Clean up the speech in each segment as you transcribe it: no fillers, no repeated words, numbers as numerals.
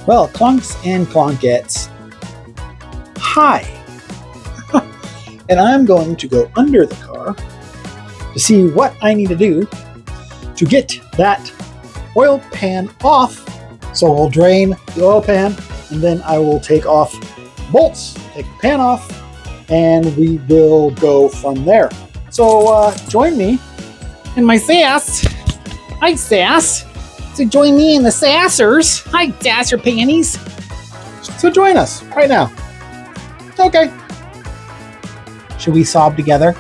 Well, Clunks and Clunkettes, hi! And I'm going to go under the car to see what I need to do to get that oil pan off. So we'll drain the oil pan, and then I will take off bolts, take the pan off, and we will go from there. So join me in my sass. Hi, sass. So join me in the sassers. Hi, sass your panties. So join us right now. Okay. Should we SAAB together?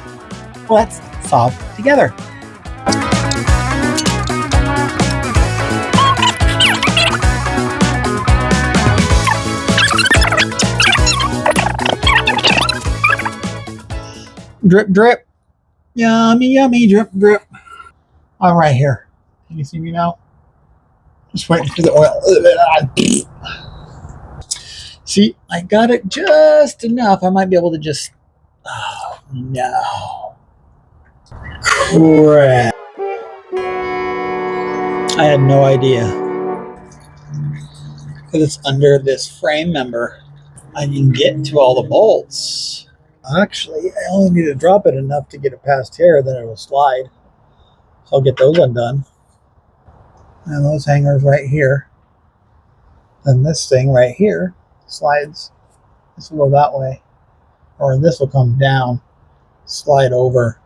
Let's SAAB together. Drip, drip. Yummy, yummy, drip, drip. I'm right here. Can you see me now? Just waiting for the oil. See, I got it just enough. I might be able to just... Oh, no. Crap. I had no idea. Because it's under this frame member. I can get to all the bolts. Actually, I only need to drop it enough to get it past here, then it will slide. So I'll get those undone. And those hangers right here. And this thing right here slides. This will go that way. Or this will come down, slide over,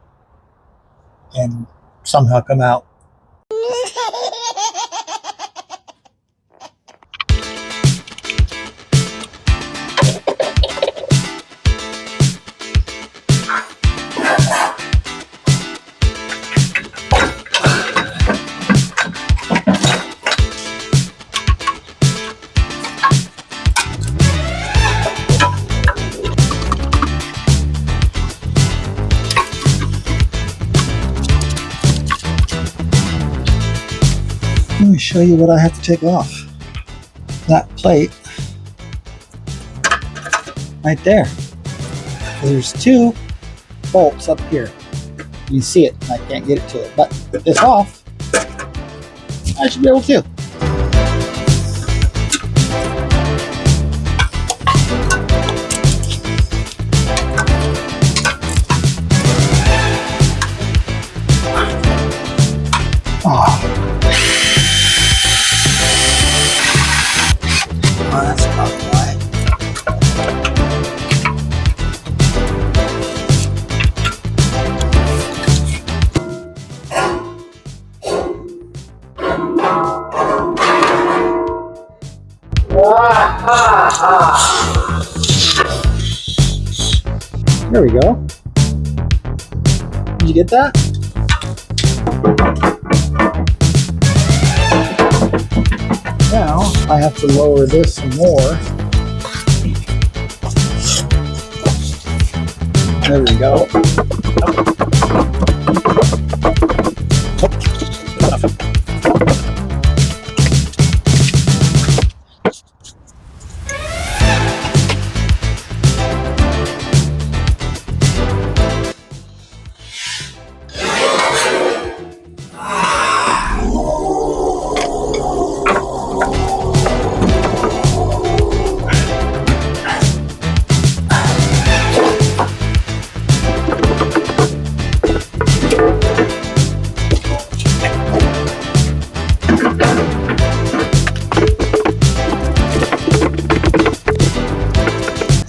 and somehow come out. Let me show you what I have to take off. That plate right there. There's two bolts up here. You see it, I can't get it to it, but with this off, I should be able to. That's probably why. There we go. Did you get that? Now I have to lower this some more. There we go.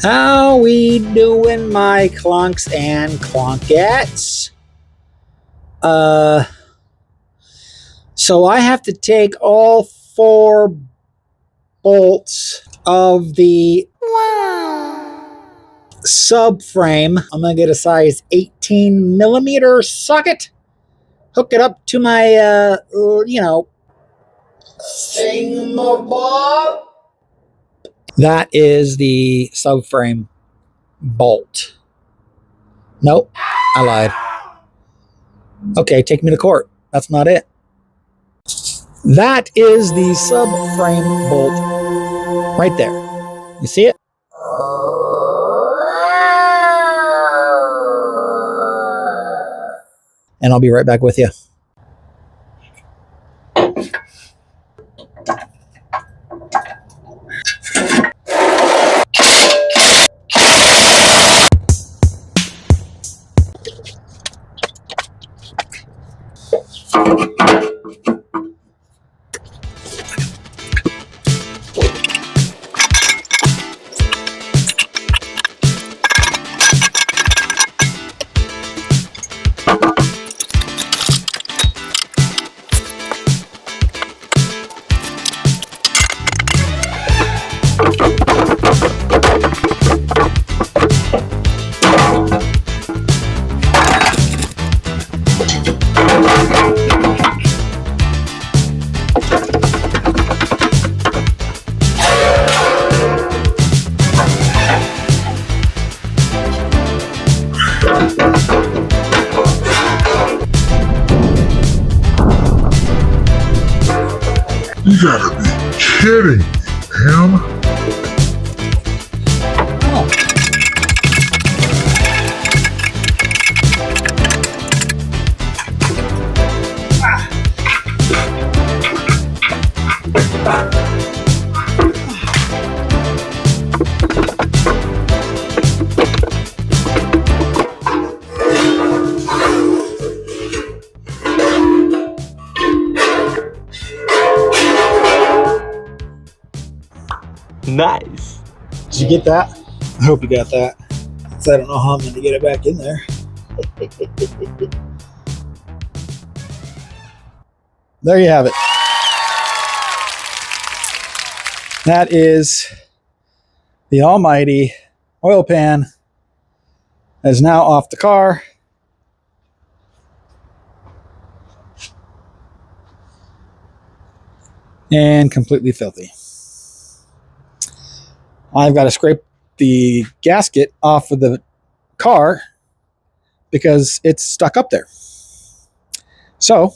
How we doing, my clunks and clunkettes? So I have to take all 4 bolts of the subframe. I'm gonna get a size 18 millimeter socket, hook it up to my, thingamabob. That is the subframe bolt. Nope, I lied. Okay, take me to court. That's not it. That is the subframe bolt right there. You see it? And I'll be right back with you. gotta be kidding me, Pam. Nice. Did you get that? I hope you got that. So I don't know how I'm going to get it back in there. There you have it. That is the almighty oil pan that is now off the car. And completely filthy. I've got to scrape the gasket off of the car because it's stuck up there. So,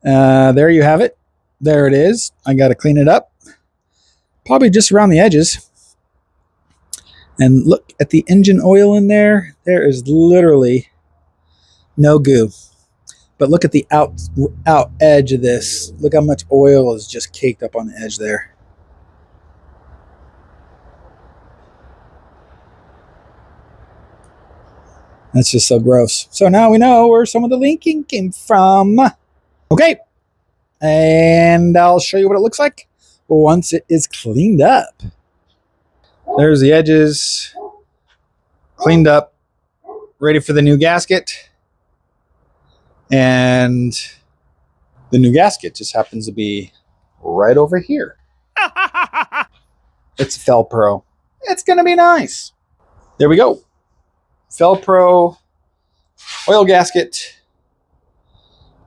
there you have it. There it is. I got to clean it up. Probably just around the edges. And look at the engine oil in there. There is literally no goo. But look at the out edge of this. Look how much oil is just caked up on the edge there. That's just so gross. So now we know where some of the leaking came from. Okay. And I'll show you what it looks like once it is cleaned up. There's the edges. Cleaned up. Ready for the new gasket. And the new gasket just happens to be right over here. It's Felpro. It's going to be nice. There we go. Felpro oil gasket.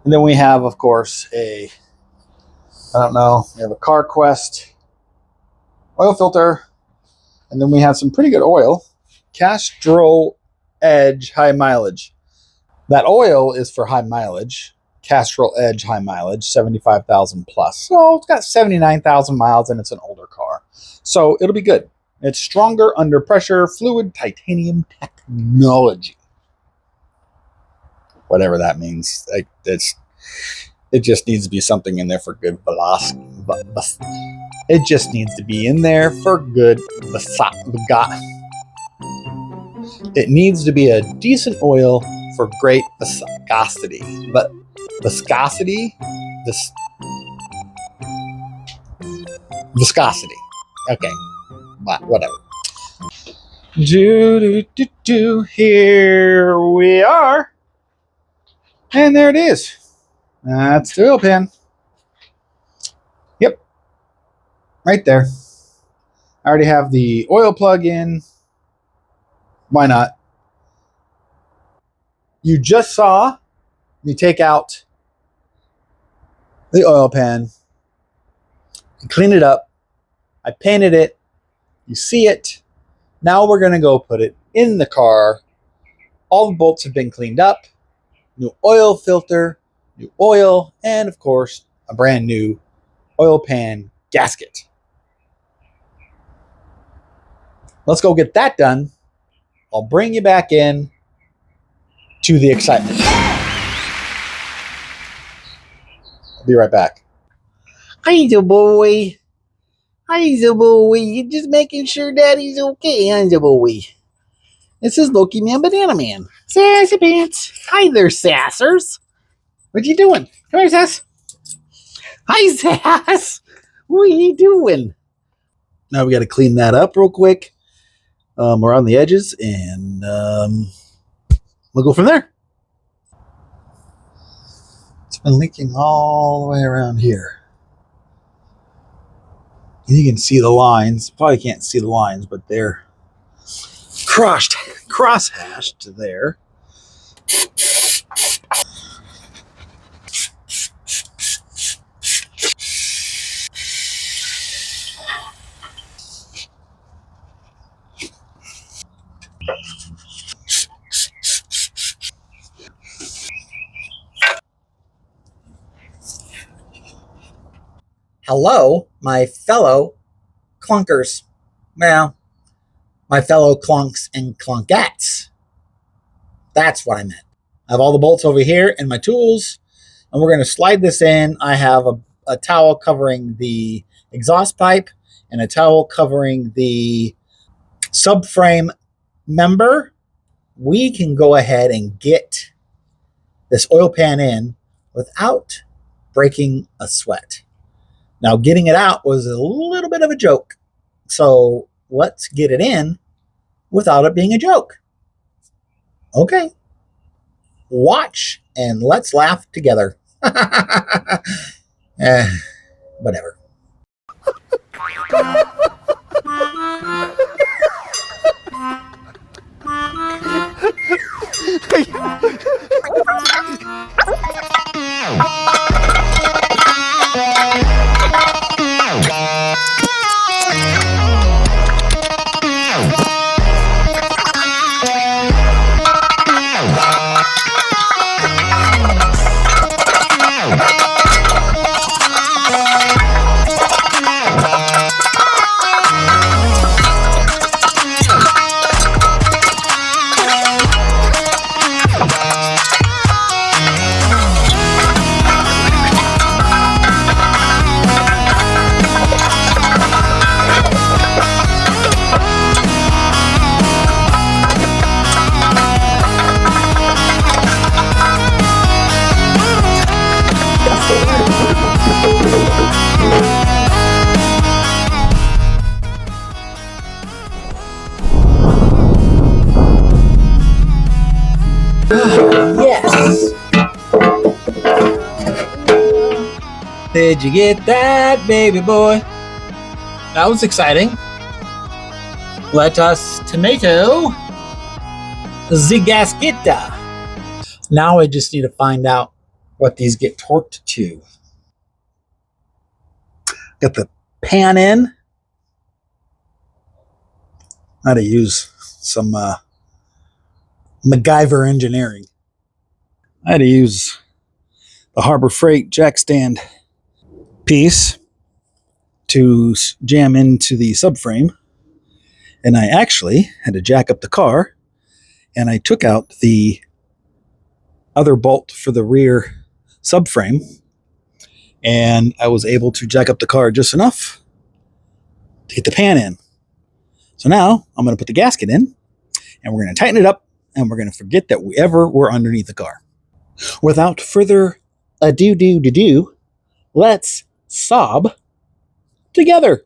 And then we have, of course, we have a CarQuest oil filter. And then we have some pretty good oil. Castrol Edge High Mileage. That oil is for high mileage. Castrol Edge High Mileage, 75,000 plus. So it's got 79,000 miles and it's an older car. So it'll be good. It's stronger under pressure, fluid titanium technology. Whatever that means. It just needs to be something in there for good velocity. It just needs to be in there for good It needs to be a decent oil for great viscosity. But viscosity? Viscosity. Okay. Whatever. Here we are. And there it is. That's the oil pan. Yep. Right there. I already have the oil plug in. Why not? You just saw me take out the oil pan, clean it up. I painted it. You see it. Now we're going to go put it in the car. All the bolts have been cleaned up. New oil filter, new oil, and of course, a brand new oil pan gasket. Let's go get that done. I'll bring you back in to the excitement. I'll be right back. Hi, the boy. Hi, the boy. You're just making sure Daddy's okay, huh, the boy? This is Loki Man Banana Man. Sassy Pants. Hi there, Sassers. What you doing? Come here, Sass. Hi, Sass. What are you doing? Now we got to clean that up real quick around the edges, and we'll go from there. It's been leaking all the way around here. You can see the lines. Probably can't see the lines, but they're cross-hashed there. Hello, my fellow clunkers. Well, my fellow clunks and clunkettes. That's what I meant. I have all the bolts over here and my tools, and we're going to slide this in. I have a towel covering the exhaust pipe and a towel covering the subframe member. We can go ahead and get this oil pan in without breaking a sweat. Now, getting it out was a little bit of a joke. So let's get it in without it being a joke. Okay. Watch and let's laugh together. Whatever. Yes. Did you get that, baby boy? That was exciting. Let us tomato the gasqueta. Now I just need to find out what these get torqued to. Got the pan in. How to use some MacGyver engineering. I had to use the Harbor Freight jack stand piece to jam into the subframe, and I actually had to jack up the car, and I took out the other bolt for the rear subframe, and I was able to jack up the car just enough to get the pan in. So now I'm going to put the gasket in, and we're going to tighten it up, and we're going to forget that we ever were underneath the car. Without further ado, let's SAAB together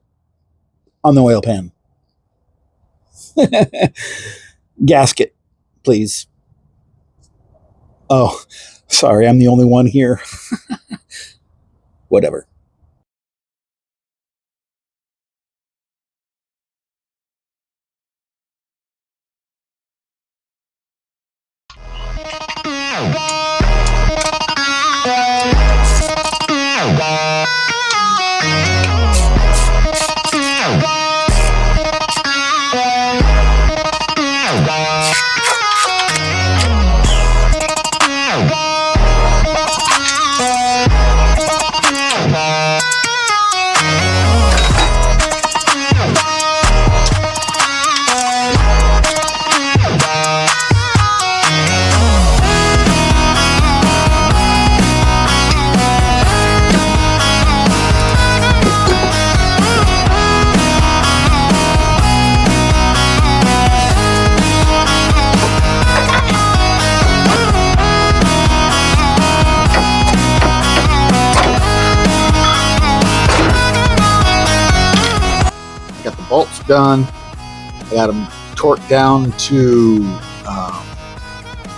on the oil pan. Gasket, please. Oh, sorry, I'm the only one here. Whatever. Got the bolts done. I got them torqued down to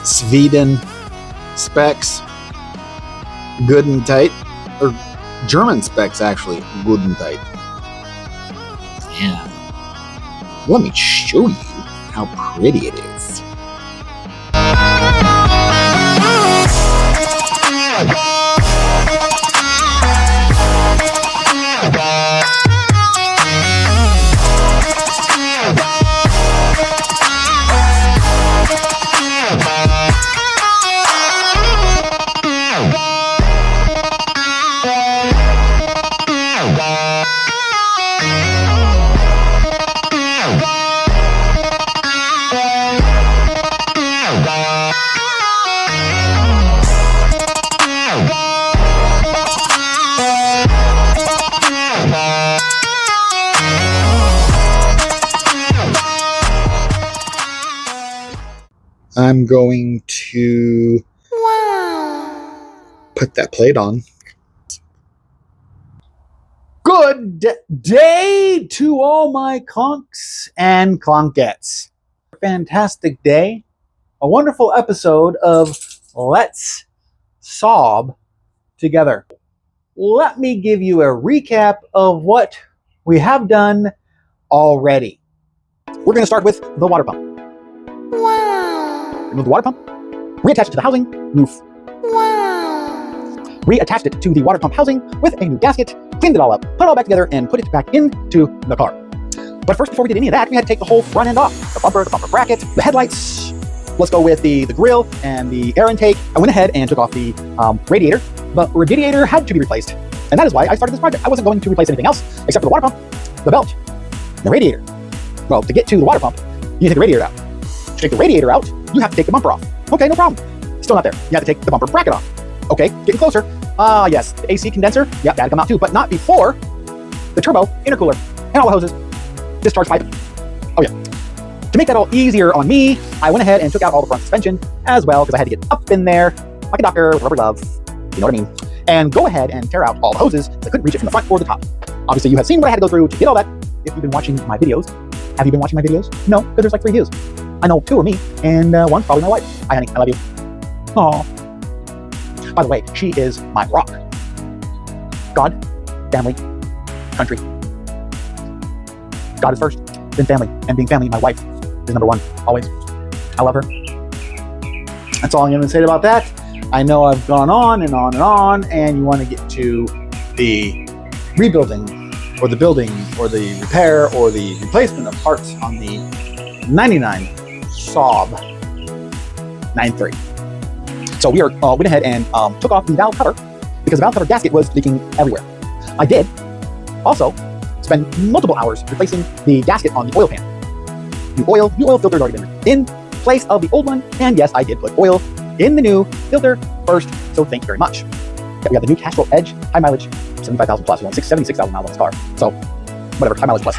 Sweden specs, good and tight, or German specs actually, good and tight. Yeah. Let me show you how pretty it is. I'm going to put that plate on. Good day to all my conks and clonkettes. Fantastic day. A wonderful episode of Let's SAAB Together. Let me give you a recap of what we have done already. We're going to start with the water pump. Remove the water pump, reattach it to the housing, reattached it to the water pump housing with a new gasket, cleaned it all up, put it all back together, and put it back into the car. But first, before we did any of that, we had to take the whole front end off. The bumper bracket, the headlights. Let's go with the grill and the air intake. I went ahead and took off the radiator, but the radiator had to be replaced. And that is why I started this project. I wasn't going to replace anything else except for the water pump, the belt, the radiator. Well, to get to the water pump, you take the radiator out. To take the radiator out, you have to take the bumper off. Okay, no problem. Still not there. You have to take the bumper bracket off. Okay, getting closer. Yes, the AC condenser, yeah, that had to come out too, but not before the turbo, intercooler, and all the hoses, discharge pipe. Oh yeah. To make that all easier on me, I went ahead and took out all the front suspension as well, because I had to get up in there, like a doctor with rubber gloves, you know what I mean, and go ahead and tear out all the hoses, because I couldn't reach it from the front or the top. Obviously, you have seen what I had to go through to get all that, if you've been watching my videos. Have you been watching my videos? No, because there's like 3 views. I know 2 are me, and one's probably my wife. Hi, honey, I love you. Aww. By the way, she is my rock. God, family, country. God is first, then family. And being family, my wife is number 1, always. I love her. That's all I'm going to say about that. I know I've gone on and on and on, and you want to get to the rebuilding, or the building, or the repair, or the replacement of parts on the 99 SAAB 93. So we went ahead and took off the valve cover, because the valve cover gasket was leaking everywhere. I did also spend multiple hours replacing the gasket on the oil pan. New oil filter had already been in place of the old one, and yes, I did put oil in the new filter first, so thank you very much. We have the new Castrol Edge, high mileage, 75,000 plus, 76,000 miles on this car, so whatever, high mileage plus.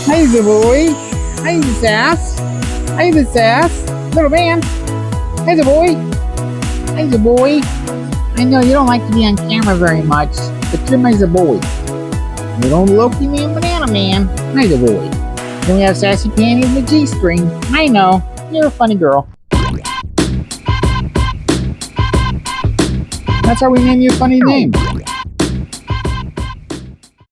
Hey, the boy. Hey, the sass. Hey, the sass. Little man. Hey, the boy. Hey, the boy. I know you don't like to be on camera very much, but you're my the boy. You don't Loki Man, Banana Man. Hey, the boy. Then we have Sassy Panty and the G-string. I know. You're a funny girl. That's how we name you a funny name.